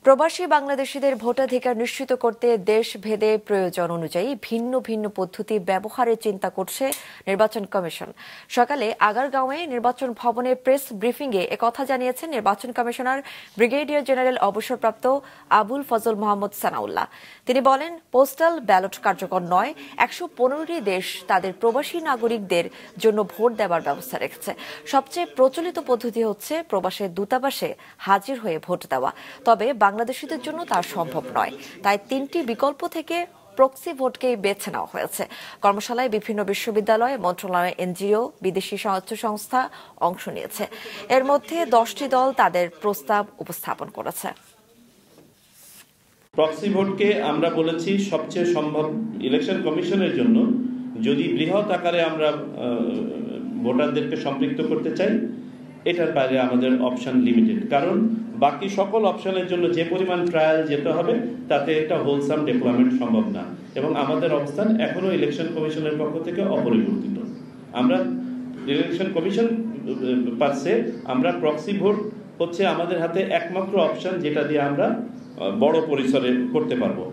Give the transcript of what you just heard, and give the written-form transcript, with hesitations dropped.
প্রবাসী বাংলাদেশিদের ভোটাধিকার নিশ্চিত করতে দেশভেদে প্রয়োজন অনুযায়ী ভিন্ন ভিন্ন পদ্ধতি ব্যবহারের চিন্তা করছে নির্বাচন কমিশন। সকালে আগারগাঁওয়ে নির্বাচন ভবনে প্রেস ব্রিফিংয়ে একথা জানিয়েছেন নির্বাচন কমিশনার ব্রিগেডিয়ার জেনারেল অবসরপ্রাপ্ত আবুল ফজল মোহাম্মদ সানাউল্লাহ। তিনি বলেন, পোস্টাল ব্যালট কার্যকর নয়, 115টি দেশ তাদের প্রবাসী নাগরিকদের জন্য ভোট দেওয়ার ব্যবস্থা রেখেছে। সবচেয়ে প্রচলিত পদ্ধতি হচ্ছে প্রবাসের দূতাবাসে হাজির হয়ে ভোট দেওয়া, তবে বাংলাদেশিদের জন্য তা সম্ভব নয়। তাই 3টি বিকল্প থেকে প্রক্সি ভোটকেই বেছে নেওয়া হয়েছে। কর্মশালায় বিভিন্ন বিশ্ববিদ্যালয়, মন্ত্রণালয়, এনজিও, বিদেশি সাহায্য সংস্থা অংশ নিয়েছে। এর মধ্যে 10টি দল তাদের প্রস্তাব উপস্থাপন করেছে। প্রক্সি ভোটকে আমরা বলেছি সবচেয়ে সম্ভব ইলেকশন কমিশনের জন্য, যদি বৃহৎ আকারে আমরা ভোটারদেরকে সম্পৃক্ত করতে চাই, এটার বাইরে আমাদের অপশন লিমিটেড। কারণ বাকি সকল অপশনের জন্য যে পরিমাণ ট্রায়াল যেতে হবে, তাতে একটা হোলসাম ডেপ্লয়মেন্ট সম্ভব না। এবং আমাদের অবস্থান এখনো ইলেকশন কমিশনের পক্ষ থেকে অপরিবর্তিত। আমরা ইলেকশন কমিশন পাচ্ছে, আমরা প্রক্সি ভোট হচ্ছে আমাদের হাতে একমাত্র অপশন, যেটা দিয়ে আমরা বড় পরিসরে করতে পারবো।